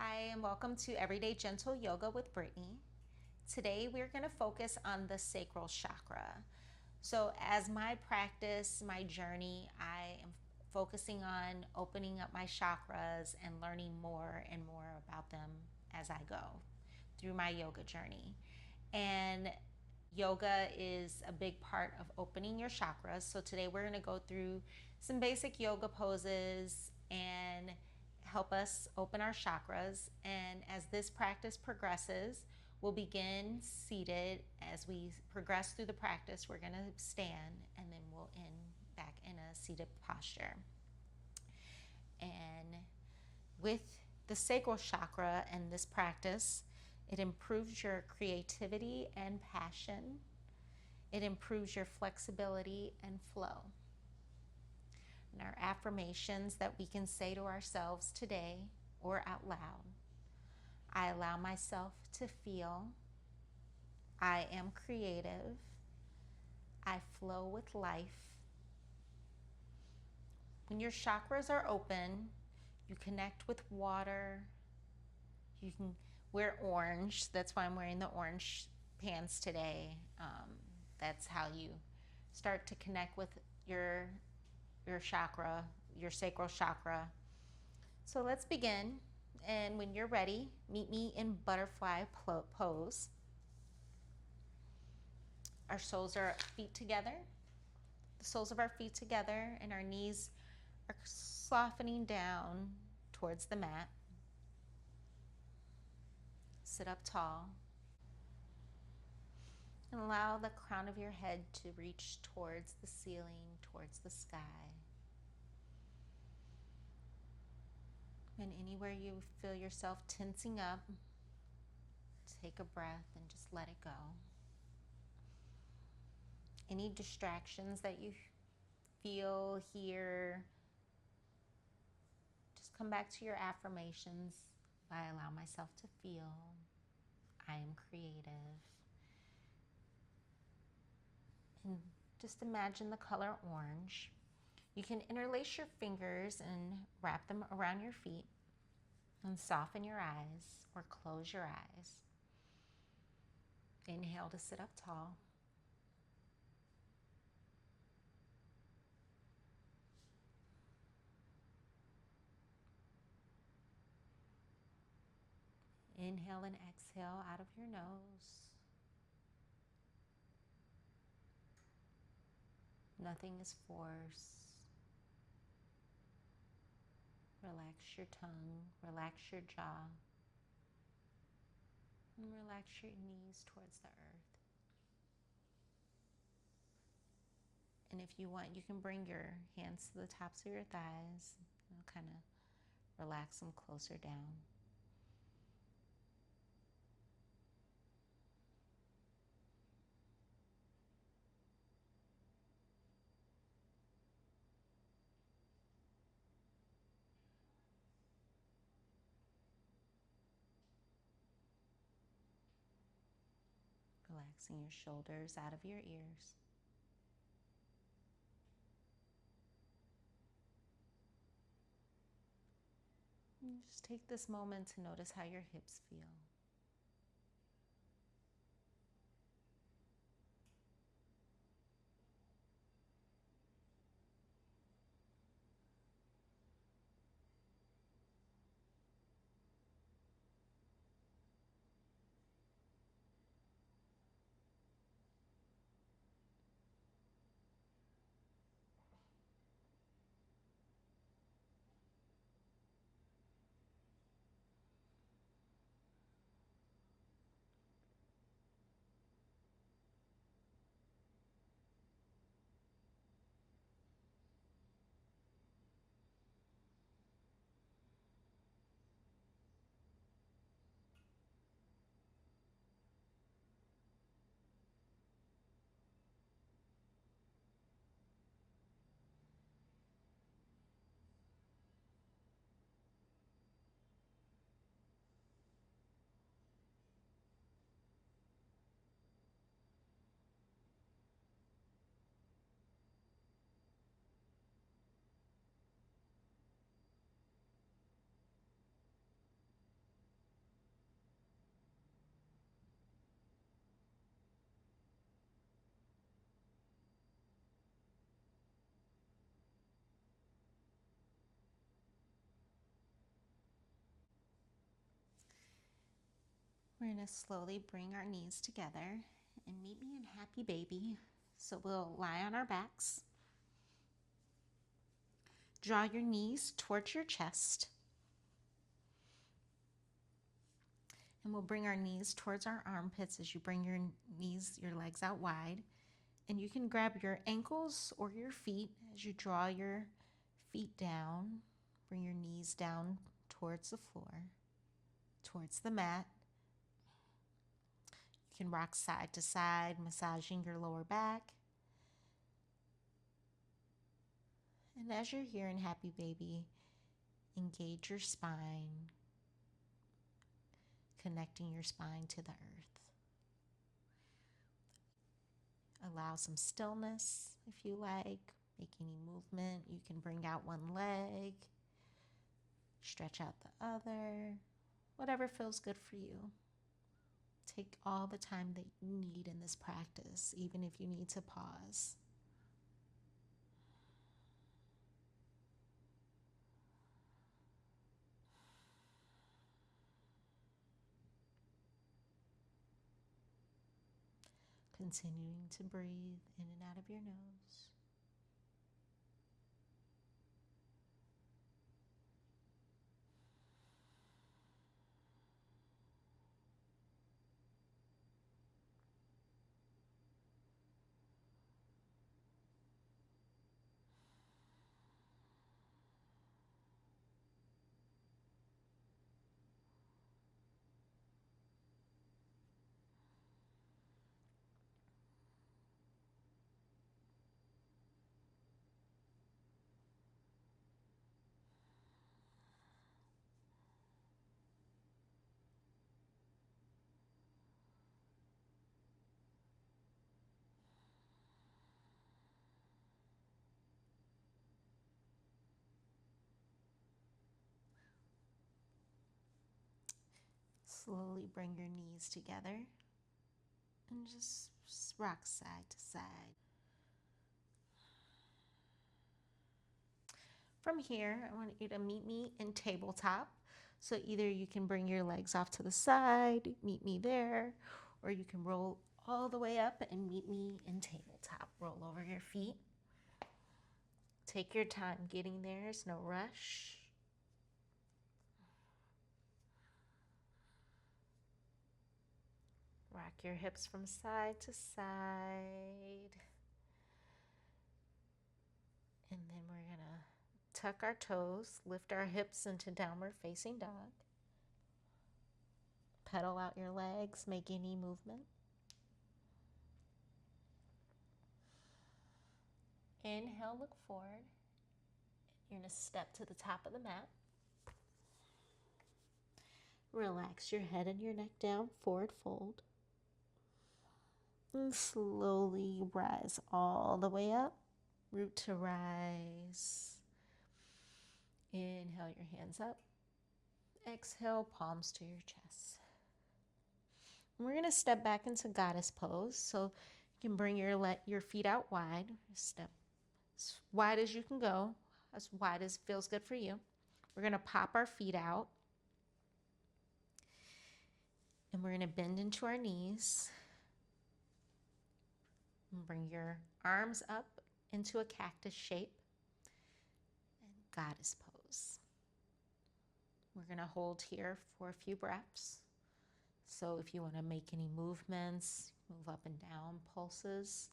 Hi, and welcome to Everyday Gentle Yoga with Brittany. Today we're going to focus on the sacral chakra. So, as my practice, my journey, I am focusing on opening up my chakras and learning more and more about them as I go through my yoga journey. And yoga is a big part of opening your chakras. So, today we're going to go through some basic yoga poses and help us open our chakras. And as this practice progresses, we'll begin seated. As we progress through the practice, we're going to stand and then we'll end back in a seated posture. And with the sacral chakra and this practice, it improves your creativity and passion. It improves your flexibility and flow. And our affirmations that we can say to ourselves today or out loud. I allow myself to feel. I am creative. I flow with life. When your chakras are open, you connect with water. You can wear orange. That's why I'm wearing the orange pants today. That's how you start to connect with your chakra, your sacral chakra. So let's begin. And when you're ready, meet me in butterfly pose. Our soles are feet together. The soles of our feet together, and our knees are softening down towards the mat. Sit up tall. And allow the crown of your head to reach towards the ceiling, towards the sky. And anywhere you feel yourself tensing up, take a breath and just let it go. Any distractions that you feel, hear, just come back to your affirmations. I allow myself to feel. I am creative. And just imagine the color orange. You can interlace your fingers and wrap them around your feet and soften your eyes or close your eyes. Inhale to sit up tall. Inhale and exhale out of your nose. Nothing is forced. Relax your tongue, relax your jaw, and relax your knees towards the earth. And if you want, you can bring your hands to the tops of your thighs and kind of relax them closer down. Relaxing your shoulders out of your ears. And just take this moment to notice how your hips feel. We're going to slowly bring our knees together and meet me in happy baby. So we'll lie on our backs. Draw your knees towards your chest. And we'll bring our knees towards our armpits as you bring your legs out wide. And you can grab your ankles or your feet as you draw your feet down. Bring your knees down towards the floor, towards the mat. You can rock side to side, massaging your lower back. And as you're here in Happy Baby, engage your spine, connecting your spine to the earth. Allow some stillness if you like. Make any movement. You can bring out one leg, stretch out the other, whatever feels good for you. Take all the time that you need in this practice, even if you need to pause. Continuing to breathe in and out of your nose. Slowly bring your knees together and just rock side to side. From here, I want you to meet me in tabletop. So either you can bring your legs off to the side, meet me there, or you can roll all the way up and meet me in tabletop. Roll over your feet. Take your time getting there. There's no rush. Rock your hips from side to side. And then we're going to tuck our toes, lift our hips into downward facing dog. Pedal out your legs, make any movement. Inhale, look forward. You're going to step to the top of the mat. Relax your head and your neck down, forward fold. And slowly rise all the way up, root to rise. Inhale your hands up. Exhale, palms to your chest. And we're going to step back into goddess pose. So you can bring your feet out wide. Step as wide as you can go, as wide as feels good for you. We're going to pop our feet out. And we're going to bend into our knees. And bring your arms up into a cactus shape. And goddess pose. We're going to hold here for a few breaths. So if you want to make any movements, move up and down, pulses,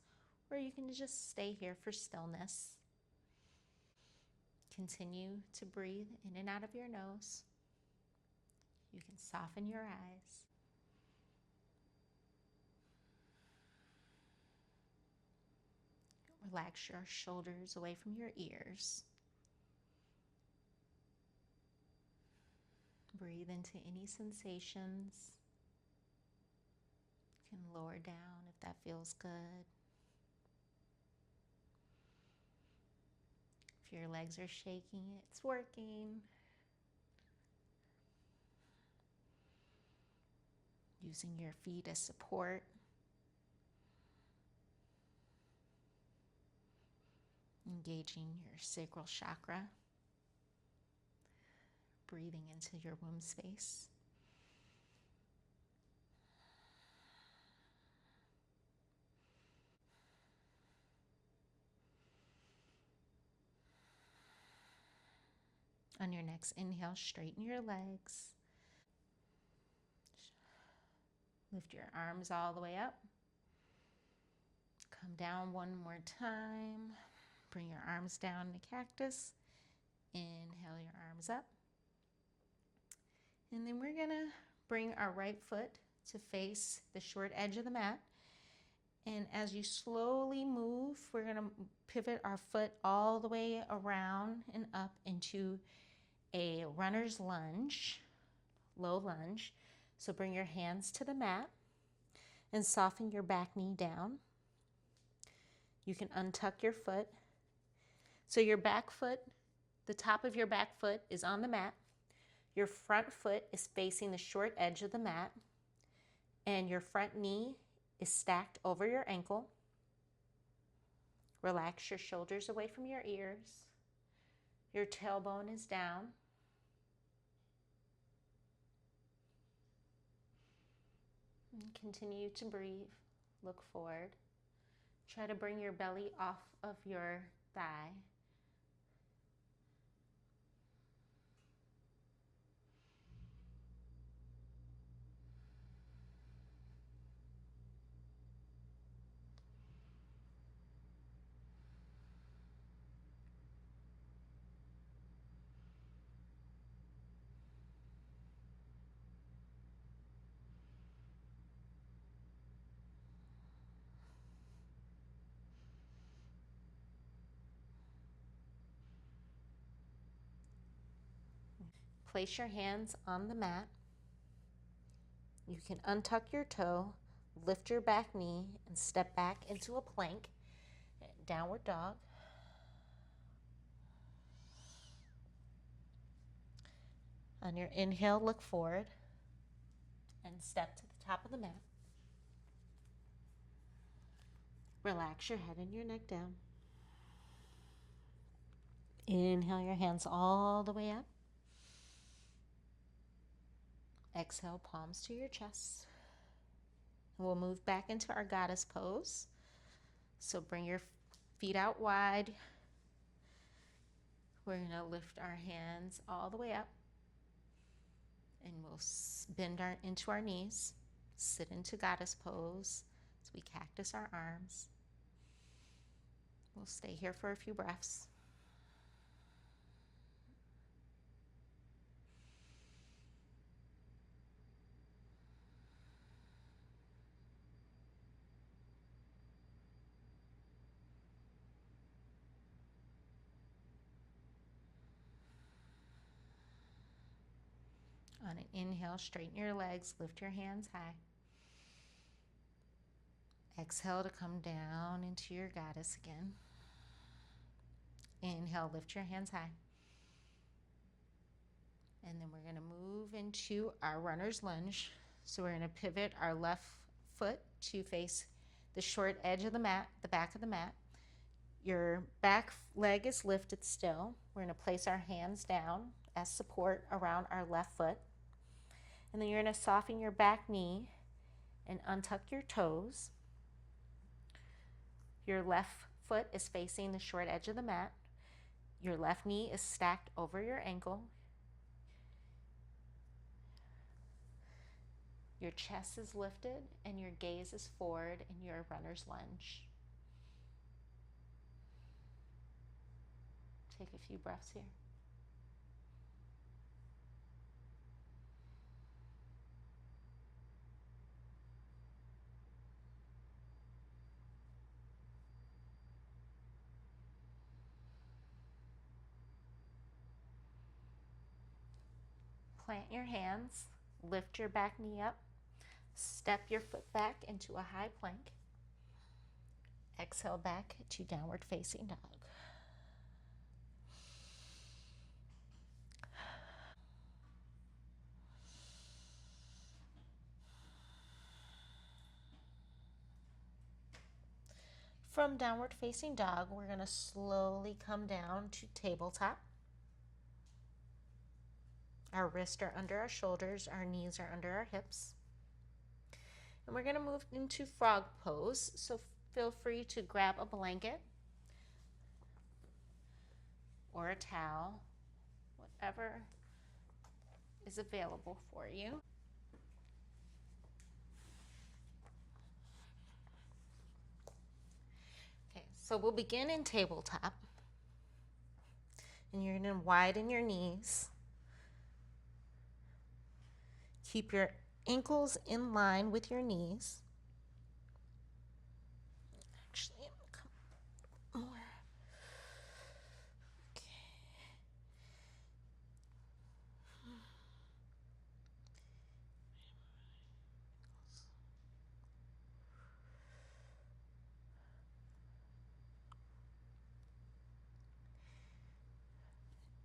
or you can just stay here for stillness. Continue to breathe in and out of your nose. You can soften your eyes. Relax your shoulders away from your ears. Breathe into any sensations. You can lower down if that feels good. If your legs are shaking, it's working. Using your feet as support. Engaging your sacral chakra. Breathing into your womb space. On your next inhale, straighten your legs. Lift your arms all the way up. Come down one more time. Bring your arms down to cactus. Inhale your arms up. And then we're going to bring our right foot to face the short edge of the mat. And as you slowly move, we're going to pivot our foot all the way around and up into a runner's lunge, low lunge. So bring your hands to the mat and soften your back knee down. You can untuck your foot. So your back foot, the top of your back foot is on the mat. Your front foot is facing the short edge of the mat. And your front knee is stacked over your ankle. Relax your shoulders away from your ears. Your tailbone is down. And continue to breathe. Look forward. Try to bring your belly off of your thigh. Place your hands on the mat. You can untuck your toe, lift your back knee, and step back into a plank, downward dog. On your inhale, look forward and step to the top of the mat. Relax your head and your neck down. Inhale your hands all the way up. Exhale, palms to your chest. We'll move back into our goddess pose. So bring your feet out wide. We're going to lift our hands all the way up. And we'll bend into our knees. Sit into goddess pose as we cactus our arms. We'll stay here for a few breaths. On an inhale, straighten your legs, lift your hands high. Exhale to come down into your goddess again. Inhale, lift your hands high. And then we're going to move into our runner's lunge. So we're going to pivot our left foot to face the short edge of the mat, the back of the mat. Your back leg is lifted still. We're going to place our hands down as support around our left foot. And then you're going to soften your back knee and untuck your toes. Your left foot is facing the short edge of the mat. Your left knee is stacked over your ankle. Your chest is lifted and your gaze is forward in your runner's lunge. Take a few breaths here. Plant your hands, lift your back knee up, step your foot back into a high plank. Exhale back to downward facing dog. From downward facing dog, we're going to slowly come down to tabletop. Our wrists are under our shoulders, our knees are under our hips. And we're going to move into frog pose. So feel free to grab a blanket or a towel, whatever is available for you. Okay, so we'll begin in tabletop. And you're going to widen your knees. Keep your ankles in line with your knees. Actually, come more. Okay.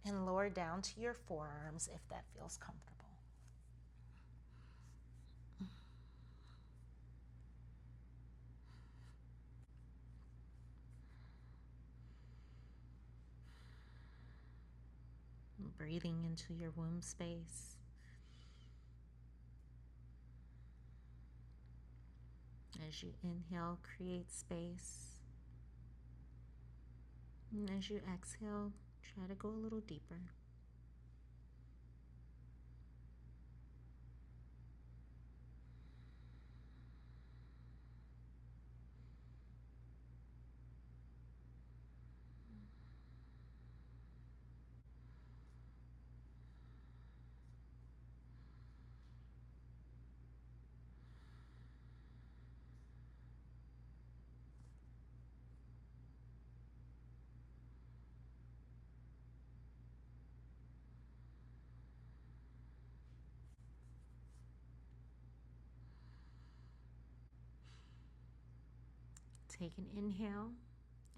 And lower down to your forearms if that feels comfortable. Breathing into your womb space. As you inhale, create space. And as you exhale, try to go a little deeper. Take an inhale,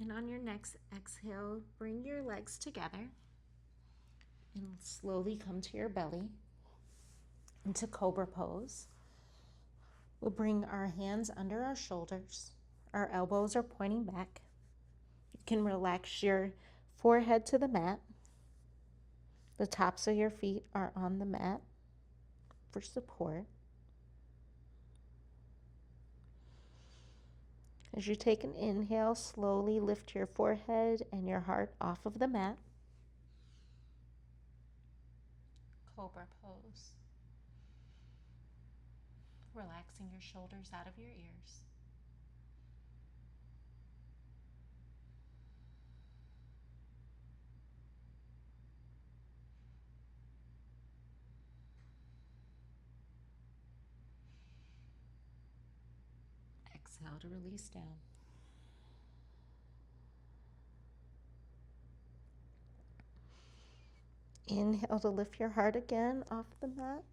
and on your next exhale, bring your legs together and slowly come to your belly into Cobra pose. We'll bring our hands under our shoulders. Our elbows are pointing back. You can relax your forehead to the mat. The tops of your feet are on the mat for support. As you take an inhale, slowly lift your forehead and your heart off of the mat. Cobra pose. Relaxing your shoulders out of your ears. Exhale to release down. Inhale to lift your heart again off the mat.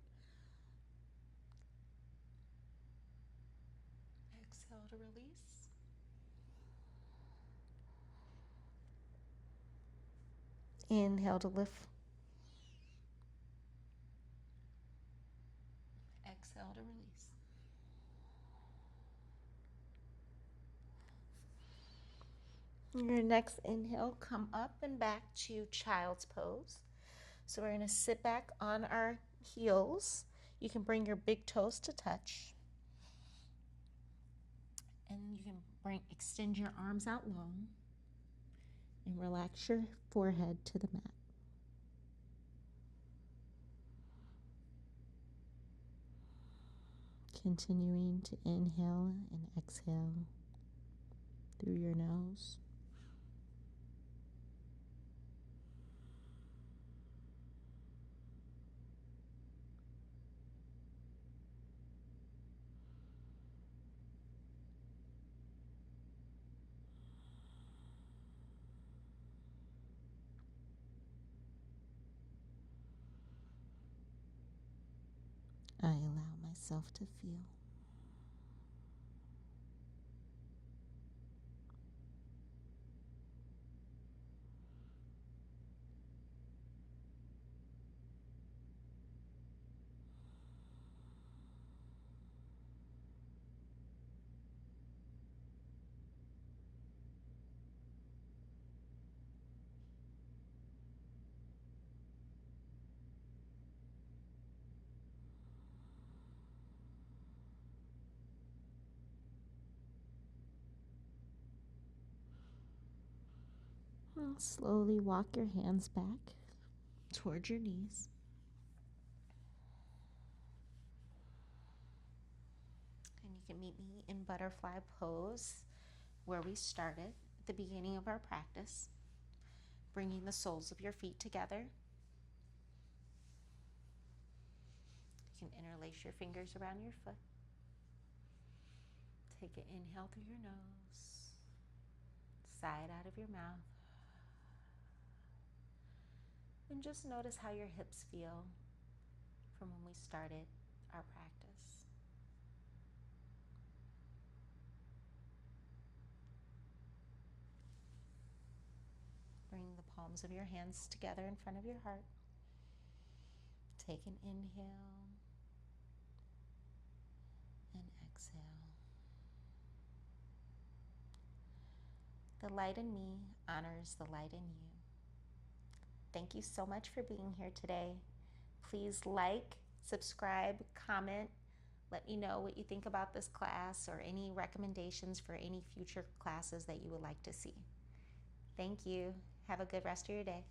Exhale to release. Inhale to lift. Exhale to release. Your next inhale, come up and back to child's pose. So we're going to sit back on our heels. You can bring your big toes to touch. And you can extend your arms out long and relax your forehead to the mat. Continuing to inhale and exhale through your nose. I allow myself to feel. And slowly walk your hands back towards your knees. And you can meet me in butterfly pose where we started at the beginning of our practice, bringing the soles of your feet together. You can interlace your fingers around your foot. Take an inhale through your nose, sigh it out of your mouth. And just notice how your hips feel from when we started our practice. Bring the palms of your hands together in front of your heart. Take an inhale and exhale. The light in me honors the light in you. Thank you so much for being here today. Please like, subscribe, comment. Let me know what you think about this class or any recommendations for any future classes that you would like to see. Thank you. Have a good rest of your day.